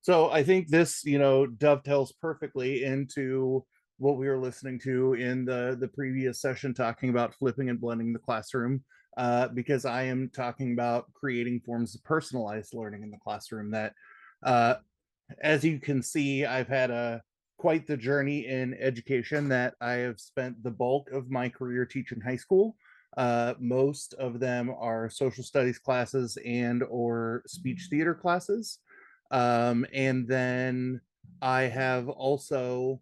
So I think this, dovetails perfectly into what we were listening to in the previous session, talking about flipping and blending the classroom, because I am talking about creating forms of personalized learning in the classroom. That, uh, as you can see, I've had a quite the journey in education. That I have spent the bulk of my career teaching high school. Most of them are social studies classes and or speech theater classes. And then I have also,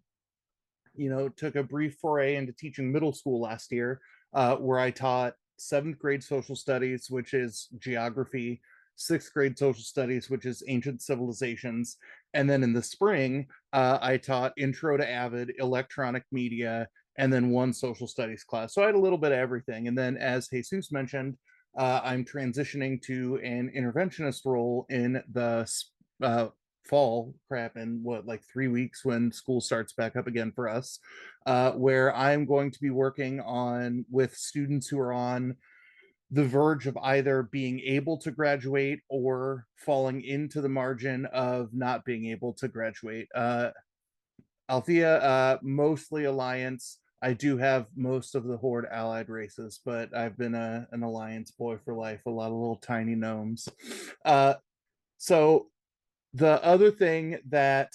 took a brief foray into teaching middle school last year, where I taught seventh grade social studies, which is geography, sixth grade social studies, which is ancient civilizations. And then in the spring, I taught intro to Avid, electronic media, and then one social studies class. So I had a little bit of everything. And then, as Jesus mentioned, I'm transitioning to an interventionist role in the uh, fall crap in what, like 3 weeks, when school starts back up again for us, where I'm going to be working on with students who are on the verge of either being able to graduate or falling into the margin of not being able to graduate. Althea, mostly Alliance. I do have most of the Horde allied races, but I've been an Alliance boy for life. A lot of little tiny gnomes. So the other thing that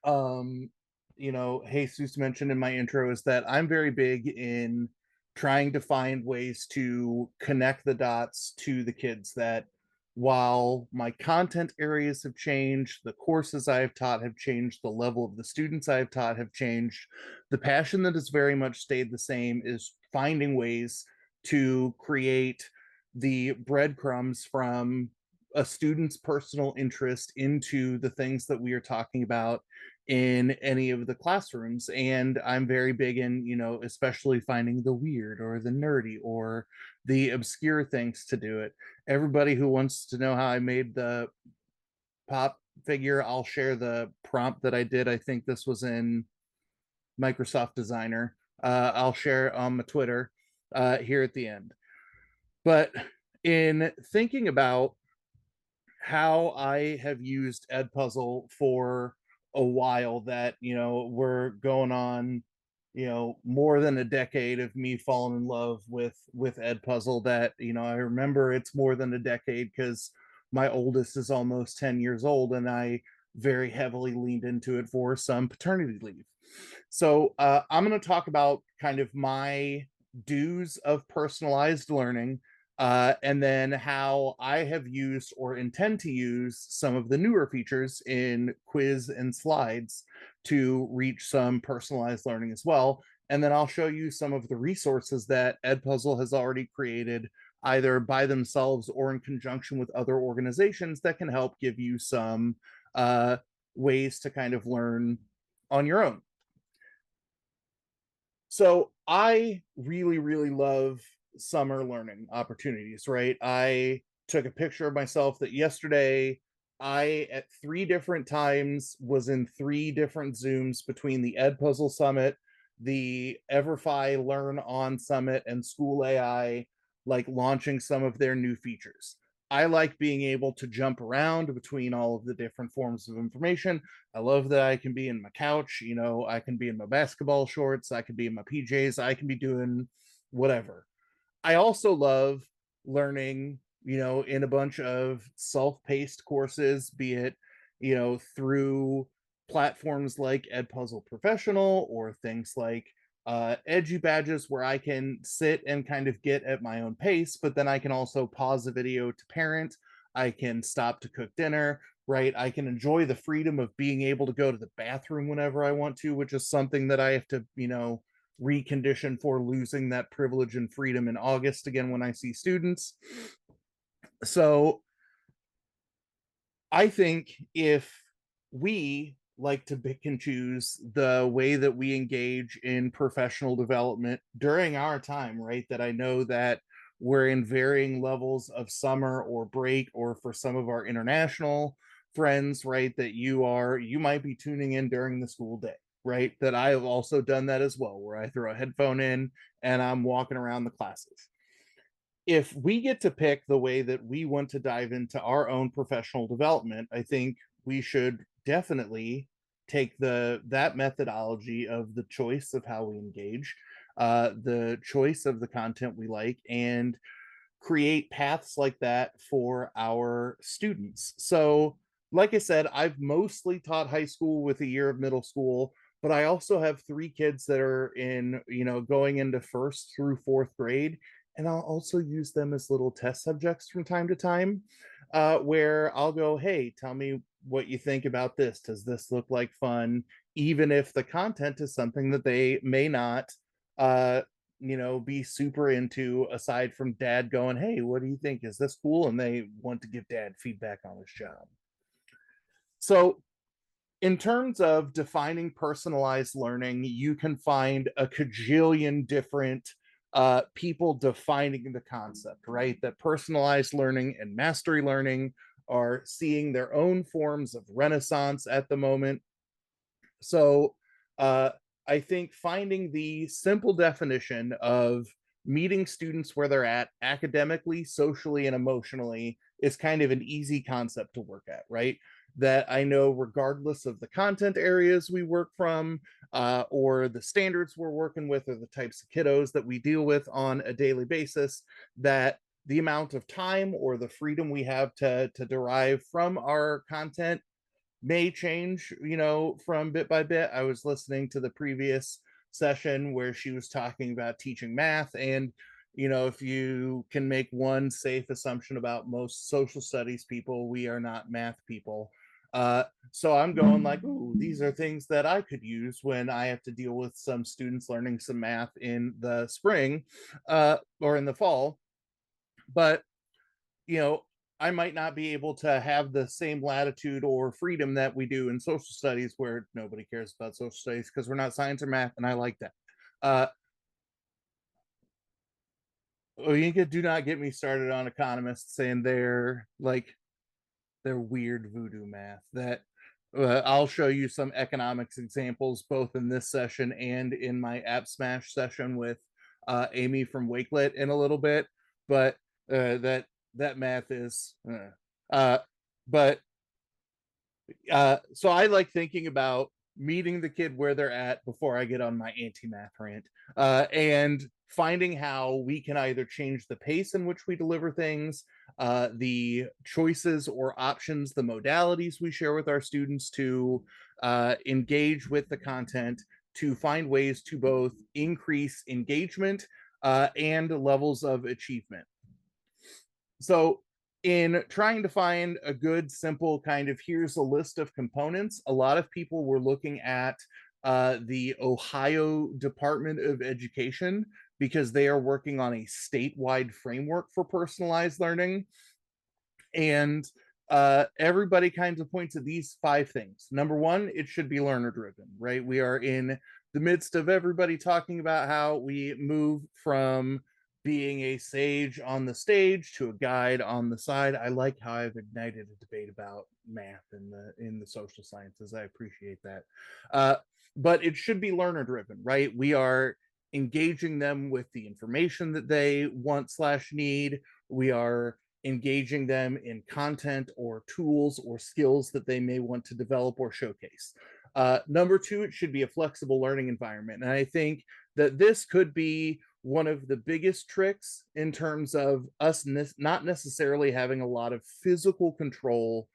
Jesus mentioned in my intro is that I'm very big in trying to find ways to connect the dots to the kids. That while my content areas have changed, the courses I've taught have changed, the level of the students I've taught have changed, the passion that has very much stayed the same is finding ways to create the breadcrumbs from a student's personal interest into the things that we are talking about in any of the classrooms. And I'm very big in, especially finding the weird or the nerdy or the obscure things to do it. Everybody who wants to know how I made the pop figure, I'll share the prompt that I did. I think this was in Microsoft Designer. I'll share on my Twitter here at the end. But in thinking about how I have used Edpuzzle for a while, that, we're going on, more than a decade of me falling in love with Edpuzzle. That, I remember it's more than a decade because my oldest is almost 10 years old, and I very heavily leaned into it for some paternity leave. So I'm going to talk about kind of my dues of personalized learning, and then how I have used or intend to use some of the newer features in quiz and slides to reach some personalized learning as well. And then I'll show you some of the resources that Edpuzzle has already created, either by themselves or in conjunction with other organizations, that can help give you some ways to kind of learn on your own. So I really, really love summer learning opportunities, right? I took a picture of myself that yesterday I, at 3 different times, was in 3 different Zooms between the Edpuzzle Summit, the Everfi Learn On Summit, and School AI, like launching some of their new features. I like being able to jump around between all of the different forms of information. I love that I can be in my couch, I can be in my basketball shorts, I can be in my PJs, I can be doing whatever. I also love learning, in a bunch of self-paced courses, be it, through platforms like Edpuzzle Professional or things like Edu Badges, where I can sit and kind of get at my own pace, but then I can also pause a video to parent. I can stop to cook dinner, right? I can enjoy the freedom of being able to go to the bathroom whenever I want to, which is something that I have to, recondition for losing that privilege and freedom in August again when I see students. So I think if we like to pick and choose the way that we engage in professional development during our time, right? That I know that we're in varying levels of summer or break, or for some of our international friends, right? That you might be tuning in during the school day, right? That I have also done that as well, where I throw a headphone in and I'm walking around the classes. If we get to pick the way that we want to dive into our own professional development, I think we should definitely take that methodology of the choice of how we engage, the choice of the content we like, and create paths like that for our students. So, like I said, I've mostly taught high school with a year of middle school, but I also have three kids that are in, going into first through fourth grade. And I'll also use them as little test subjects from time to time, where I'll go, hey, tell me what you think about this. Does this look like fun? Even if the content is something that they may not uh, be super into, aside from dad going, hey, what do you think? Is this cool? And they want to give dad feedback on his job. So, in terms of defining personalized learning, you can find a cajillion different people defining the concept, right? That personalized learning and mastery learning are seeing their own forms of renaissance at the moment. So, uh, I think finding the simple definition of meeting students where they're at academically, socially, and emotionally is kind of an easy concept to work at, right? That I know, regardless of the content areas we work from, or the standards we're working with, or the types of kiddos that we deal with on a daily basis, that the amount of time or the freedom we have to derive from our content may change, from bit by bit. I was listening to the previous session where she was talking about teaching math, and if you can make one safe assumption about most social studies people, we are not math people. So I'm going like, ooh, these are things that I could use when I have to deal with some students learning some math in the spring, or in the fall. But you know, I might not be able to have the same latitude or freedom that we do in social studies, where nobody cares about social studies because we're not science or math, and I like that. Uh, do not get me started on economists saying they're weird voodoo math. That I'll show you some economics examples both in this session and in my app smash session with Amy from Wakelet in a little bit. But that math is, uh, but so I like thinking about meeting the kid where they're at before I get on my anti-math rant, and finding how we can either change the pace in which we deliver things, the choices or options, the modalities we share with our students to engage with the content, to find ways to both increase engagement and levels of achievement. So, in trying to find a good, simple kind of here's a list of components, a lot of people were looking at the Ohio Department of Education because they are working on a statewide framework for personalized learning. And everybody kind of points at these five things. Number one, it should be learner driven, right? We are in the midst of everybody talking about how we move from being a sage on the stage to a guide on the side. I like how I've ignited a debate about math in the social sciences. I appreciate that. But it should be learner driven, right? We are engaging them with the information that they want slash need. We are engaging them in content or tools or skills that they may want to develop or showcase. Number two, it should be a flexible learning environment. And I think that this could be one of the biggest tricks in terms of us not necessarily having a lot of physical control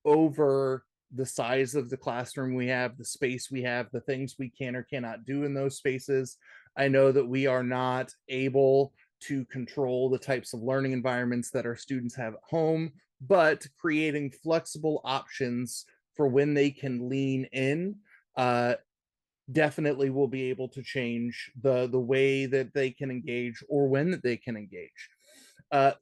over the size of the classroom we have, the space we have, the things we can or cannot do in those spaces. I know that we are not able to control the types of learning environments that our students have at home, but creating flexible options for when they can lean in definitely will be able to change the way that they can engage or when that they can engage.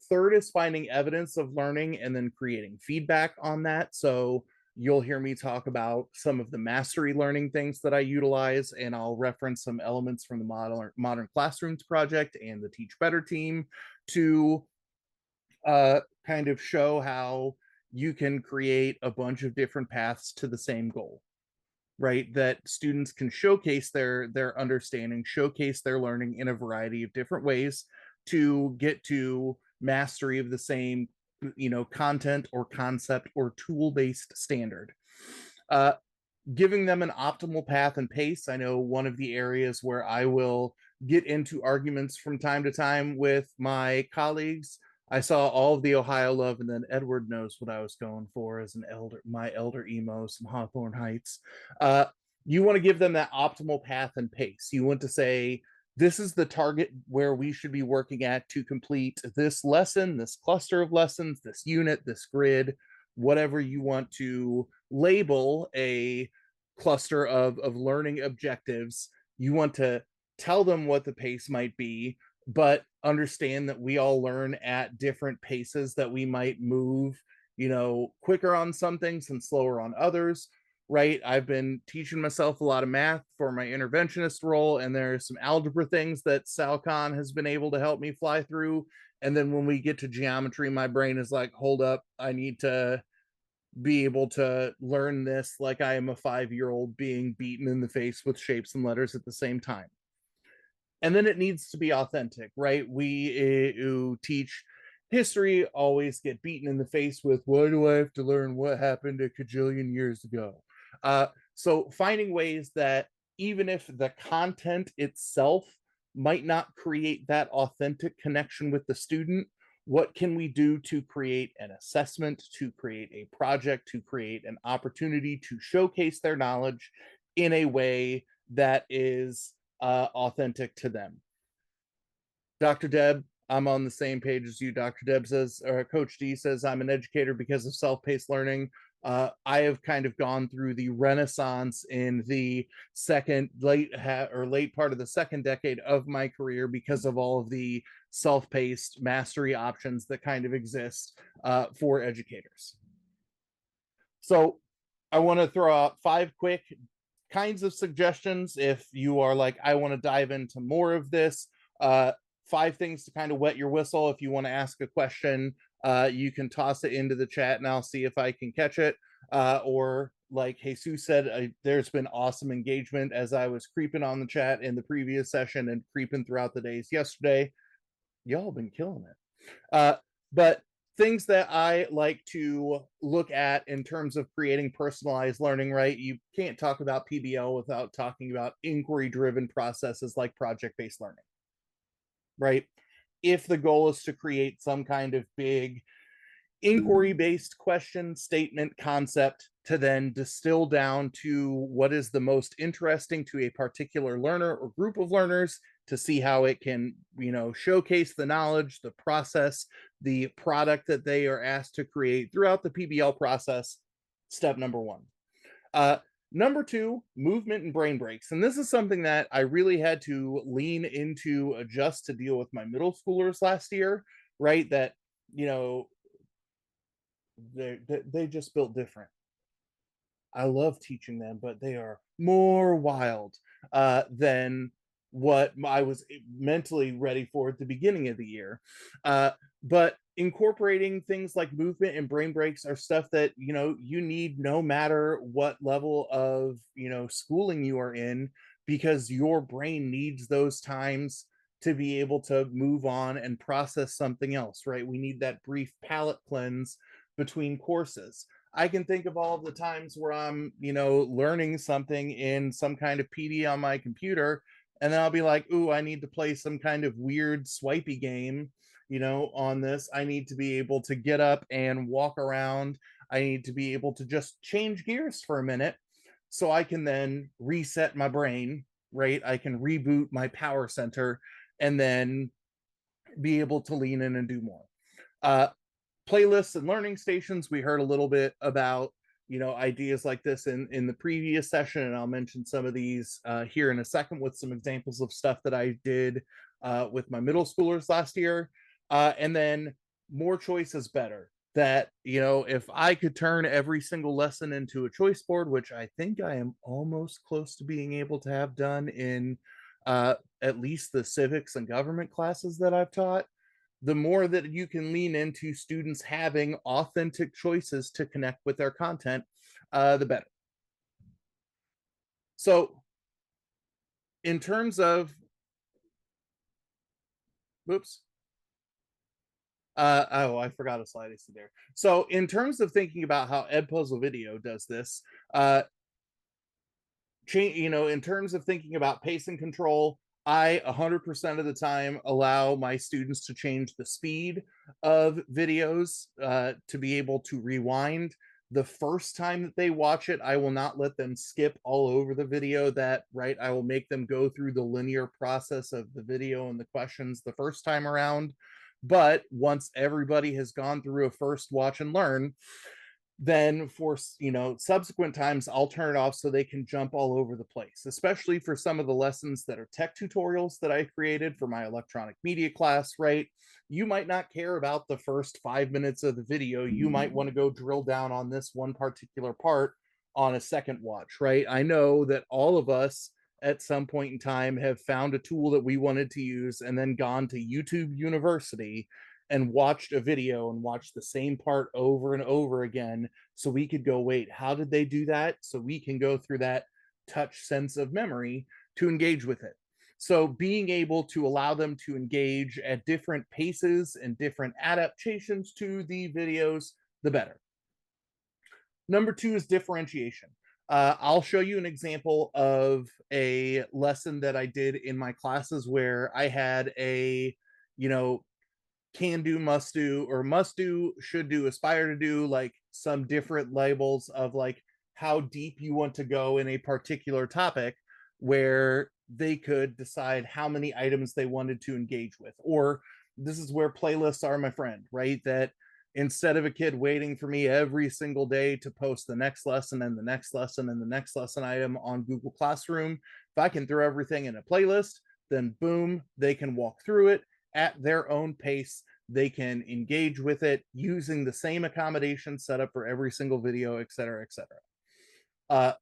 Third is finding evidence of learning and then creating feedback on that. So you'll hear me talk about some of the mastery learning things that I utilize, and I'll reference some elements from the Modern Classrooms project and the Teach Better team to kind of show how you can create a bunch of different paths to the same goal, right? That students can showcase their understanding, showcase their learning in a variety of different ways to get to mastery of the same content or concept or tool-based standard. Uh, Giving them an optimal path and pace. I know one of the areas where I will get into arguments from time to time with my colleagues. I saw all of the Ohio love, and then Edward knows what I was going for as an elder, my elder emo, some Hawthorne Heights. Uh, you want to give them that optimal path and pace. You want to say, this is the target where we should be working at to complete this lesson, this cluster of lessons, this unit, this grid, whatever you want to label a cluster of learning objectives. You want to tell them what the pace might be, but understand that we all learn at different paces, that we might move, quicker on some things and slower on others, right? I've been teaching myself a lot of math for my interventionist role, and there's some algebra things that Sal Khan has been able to help me fly through. And then when we get to geometry, my brain is like, hold up, I need to be able to learn this like I am a 5-year-old being beaten in the face with shapes and letters at the same time. And then it needs to be authentic, right? We who teach history always get beaten in the face with, why do I have to learn what happened a cajillion years ago? So finding ways that even if the content itself might not create that authentic connection with the student, what can we do to create an assessment, to create a project, to create an opportunity to showcase their knowledge in a way that is authentic to them? Dr. Deb, I'm on the same page as you. Dr. Deb says, or Coach D says, I'm an educator because of self-paced learning. I have kind of gone through the renaissance in the late part of the second decade of my career because of all of the self-paced mastery options that kind of exist for educators. So I want to throw out 5 quick kinds of suggestions if you are like, I want to dive into more of this. 5 things to kind of wet your whistle. If you want to ask a question, you can toss it into the chat and I'll see if I can catch it. Or like Jesus said, there's been awesome engagement as I was creeping on the chat in the previous session and creeping throughout the days yesterday. Y'all been killing it. But things that I like to look at in terms of creating personalized learning, right? You can't talk about PBL without talking about inquiry-driven processes like project-based learning, right? If the goal is to create some kind of big inquiry-based question, statement, concept to then distill down to what is the most interesting to a particular learner or group of learners to see how it can, showcase the knowledge, the process, the product that they are asked to create throughout the PBL process. Step number 1. Number 2, movement and brain breaks. And this is something that I really had to lean into, adjust to deal with my middle schoolers last year, right? That, they just built different. I love teaching them, but they are more wild than what I was mentally ready for at the beginning of the year. But incorporating things like movement and brain breaks are stuff that, you need no matter what level of, schooling you are in, because your brain needs those times to be able to move on and process something else, right? We need that brief palate cleanse between courses. I can think of all of the times where I'm, learning something in some kind of PD on my computer, and then I'll be like, ooh, I need to play some kind of weird swipey game, on this. I need to be able to get up and walk around. I need to be able to just change gears for a minute so I can then reset my brain, right? I can reboot my power center and then be able to lean in and do more. Playlists and learning stations, we heard a little bit about, ideas like this in the previous session, and I'll mention some of these here in a second with some examples of stuff that I did with my middle schoolers last year. And then more choice is better. That, if I could turn every single lesson into a choice board, which I think I am almost close to being able to have done in at least the civics and government classes that I've taught, the more that you can lean into students having authentic choices to connect with their content, the better. So in terms of, whoops, Oh, I forgot a slide I see there. So in terms of thinking about how Edpuzzle Video does this, in terms of thinking about pacing control, I 100% of the time allow my students to change the speed of videos to be able to rewind. The first time that they watch it, I will not let them skip all over the video. I will make them go through the linear process of the video and the questions the first time around. But once everybody has gone through a first watch and learn, then for subsequent times I'll turn it off so they can jump all over the place, especially for some of the lessons that are tech tutorials that I created for my electronic media class. Right, you might not care about the first 5 minutes of the video. You might want to go drill down on this one particular part on a second watch. Right, I know that all of us at some point in time have found a tool that we wanted to use and then gone to YouTube University and watched a video and watched the same part over and over again so we could go, wait, how did they do that? So we can go through that touch sense of memory to engage with it. So being able to allow them to engage at different paces and different adaptations to the videos, the better. Number two is differentiation. I'll show you an example of a lesson that I did in my classes where I had a, can do, must do, or must do, should do, aspire to do, like some different labels of like how deep you want to go in a particular topic, where they could decide how many items they wanted to engage with. Or this is where playlists are my friend, right? That instead of a kid waiting for me every single day to post the next lesson and the next lesson and the next lesson item on Google Classroom, if I can throw everything in a playlist, then boom, they can walk through it at their own pace. They can engage with it using the same accommodation set up for every single video, et cetera, et cetera.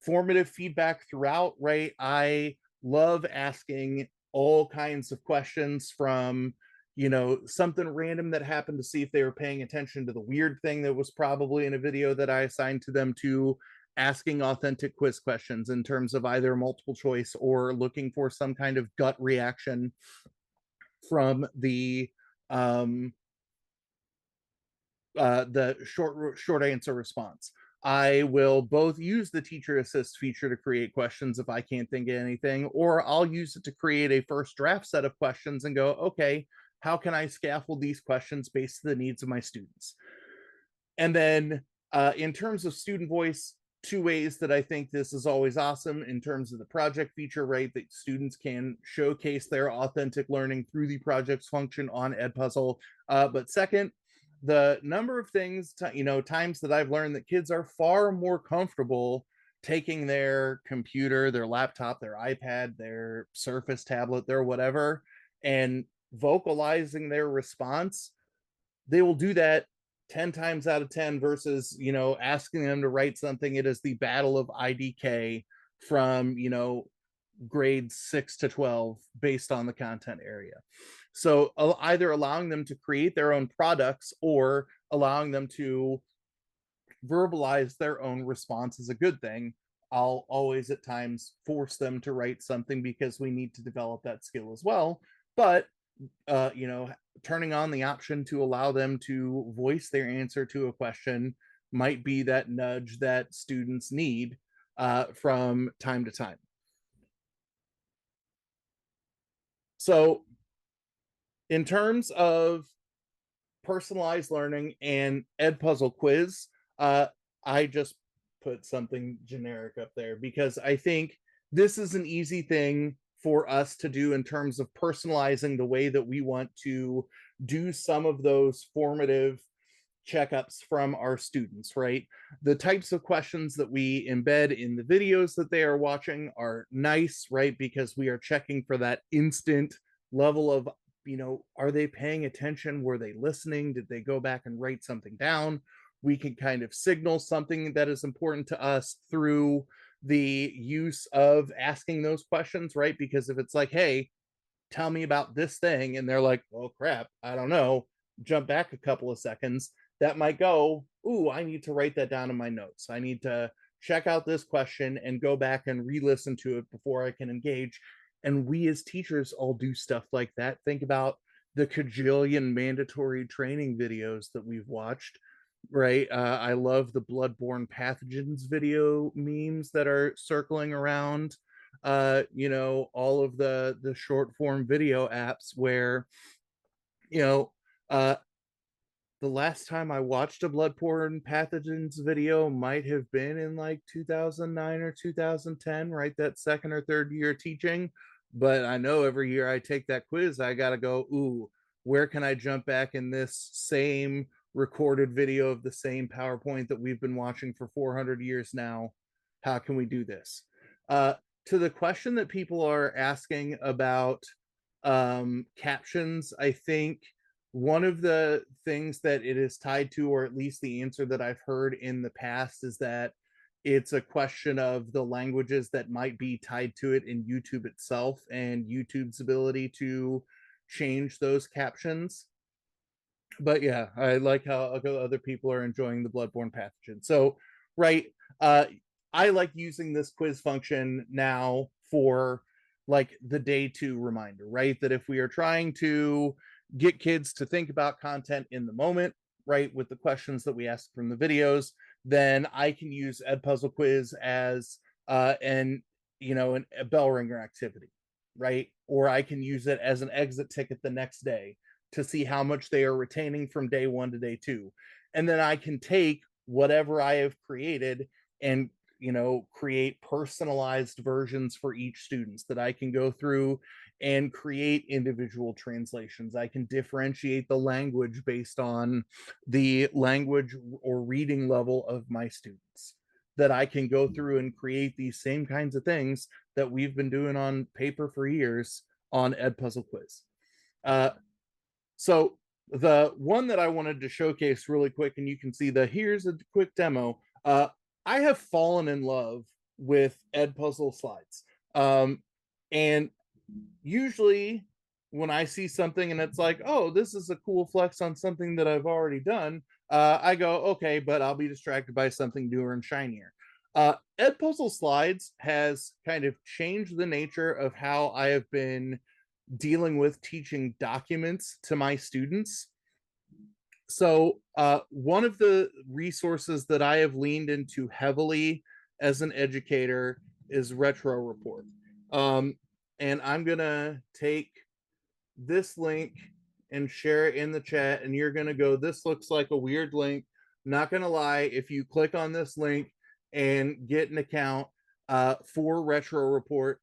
Formative feedback throughout, right? I love asking all kinds of questions, from something random that happened to see if they were paying attention to the weird thing that was probably in a video that I assigned to them, to asking authentic quiz questions in terms of either multiple choice or looking for some kind of gut reaction from the short answer response. I will both use the teacher assist feature to create questions if I can't think of anything, or I'll use it to create a first draft set of questions and go, okay, how can I scaffold these questions based on the needs of my students? And then in terms of student voice, two ways that I think this is always awesome in terms of the project feature, right? That students can showcase their authentic learning through the projects function on Edpuzzle. But second, the number of times that I've learned that kids are far more comfortable taking their computer, their laptop, their iPad, their Surface tablet, their whatever, and vocalizing their response. They will do that 10 times out of 10 versus, asking them to write something. It is the battle of IDK from, grades 6 to 12 based on the content area. So either allowing them to create their own products or allowing them to verbalize their own response is a good thing. I'll always at times force them to write something because we need to develop that skill as well. But turning on the option to allow them to voice their answer to a question might be that nudge that students need from time to time. So in terms of personalized learning and Edpuzzle quiz, I just put something generic up there because I think this is an easy thing for us to do in terms of personalizing the way that we want to do some of those formative checkups from our students, right? The types of questions that we embed in the videos that they are watching are nice, right? Because we are checking for that instant level of, are they paying attention? Were they listening? Did they go back and write something down? We can kind of signal something that is important to us through the use of asking those questions, right? Because if it's like, hey, tell me about this thing, and they're like, oh crap, I don't know, jump back a couple of seconds, that might go, ooh, I need to write that down in my notes. I need to check out this question and go back and re-listen to it before I can engage. And we as teachers all do stuff like that. Think about the cajillion mandatory training videos that we've watched, right? I love the bloodborne pathogens video memes that are circling around. All of the short form video apps where you know uh the last time I watched a bloodborne pathogens video might have been in like 2009 or 2010, right? That second or third year teaching. But I know every year I take that quiz, I got to go, ooh, where can I jump back in this same recorded video of the same PowerPoint that we've been watching for 400 years now? How can we do this? Uh, to the question that people are asking about captions, I think one of the things that it is tied to, or at least the answer that I've heard in the past, is that it's a question of the languages that might be tied to it in YouTube itself and YouTube's ability to change those captions. But yeah, I like how other people are enjoying the bloodborne pathogen. So, right, uh, I like using this quiz function now for like the day two reminder, right? That if we are trying to get kids to think about content in the moment, right, with the questions that we ask from the videos, then I can use Edpuzzle quiz as a bell ringer activity, right? Or I can use it as an exit ticket the next day to see how much they are retaining from day one to day two. And then I can take whatever I have created and create personalized versions for each student that I can go through and create individual translations. I can differentiate the language based on the language or reading level of my students, that I can go through and create these same kinds of things that we've been doing on paper for years on Edpuzzle quiz. So the one that I wanted to showcase really quick, and you can see here's a quick demo. I have fallen in love with Edpuzzle slides. And usually when I see something and it's like, oh, this is a cool flex on something that I've already done, I go, okay, but I'll be distracted by something newer and shinier. Edpuzzle slides has kind of changed the nature of how I have been dealing with teaching documents to my students. So one of the resources that I have leaned into heavily as an educator is Retro Report. And I'm going to take this link and share it in the chat, and you're going to go, this looks like a weird link. Not going to lie, if you click on this link and get an account for Retro Report,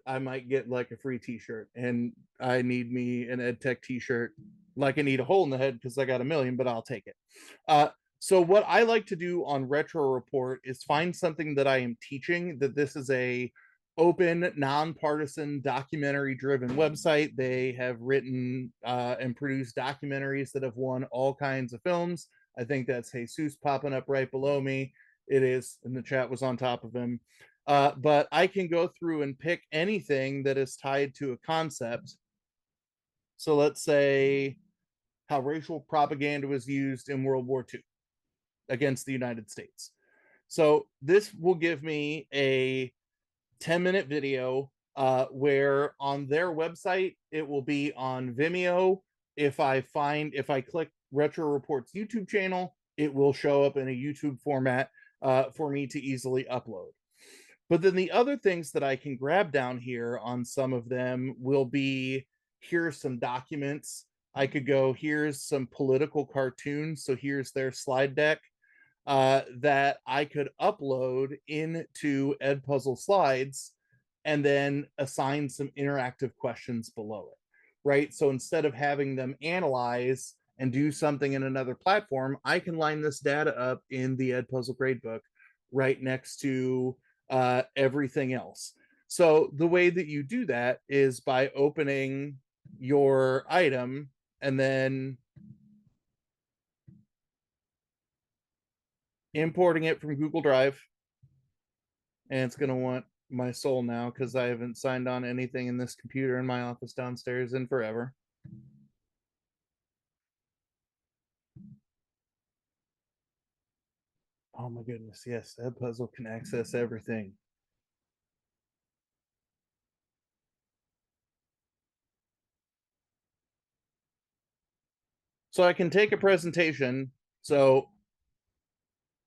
I might get like a free t-shirt, and I need me an EdTech t-shirt. Like I need a hole in the head because I got a million, but I'll take it. So what I like to do on Retro Report is find something that I am teaching, that this is a open, nonpartisan, documentary driven website. They have written and produced documentaries that have won all kinds of films. I think that's Jesus popping up right below me. It is, and the chat was on top of him. But I can go through and pick anything that is tied to a concept. So let's say how racial propaganda was used in World War II against the United States. So this will give me a 10-minute video where on their website, it will be on Vimeo. If I click Retro Report's YouTube channel, it will show up in a YouTube format for me to easily upload. But then the other things that I can grab down here on some of them will be, here's some documents. I could go, here's some political cartoons. So here's their slide deck that I could upload into Edpuzzle slides and then assign some interactive questions below it, right? So instead of having them analyze and do something in another platform, I can line this data up in the Edpuzzle gradebook right next to everything else. So the way that you do that is by opening your item and then importing it from Google Drive. And it's going to want my soul now because I haven't signed on anything in this computer in my office downstairs in forever. Oh my goodness, yes, Edpuzzle can access everything. So I can take a presentation. So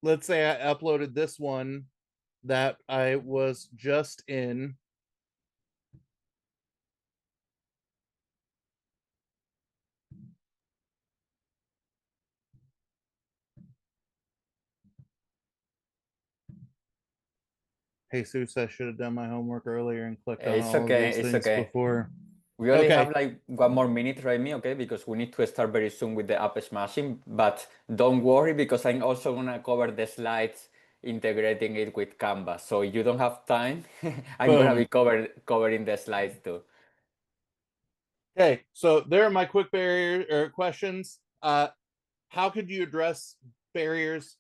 let's say I uploaded this one that I was just in. Jesus, I should have done my homework earlier and clicked on It's all of okay. these It's things okay. before. We only Okay. have like 1 more minute, right, me? Okay, because we need to start very soon with the app smashing. But don't worry, because I'm also gonna cover the slides, integrating it with Canva. So you don't have time. I'm gonna be Boom. covering the slides too. Okay, so there are my quick barrier or questions. How could you address barriers?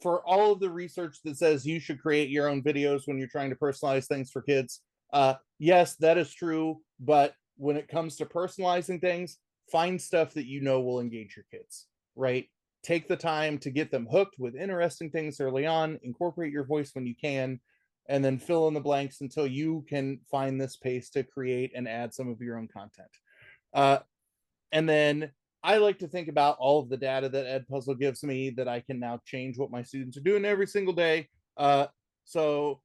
For all of the research that says you should create your own videos when you're trying to personalize things for kids, yes, that is true. But when it comes to personalizing things, find stuff that you know will engage your kids, right? Take the time to get them hooked with interesting things early on, incorporate your voice when you can, and then fill in the blanks until you can find this pace to create and add some of your own content. And then I like to think about all of the data that Edpuzzle gives me that I can now change what my students are doing every single day. So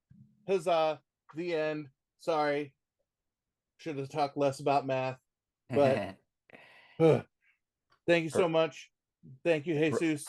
huzzah, the end. Sorry, should have talked less about math, but thank you so much. Thank you, Jesus.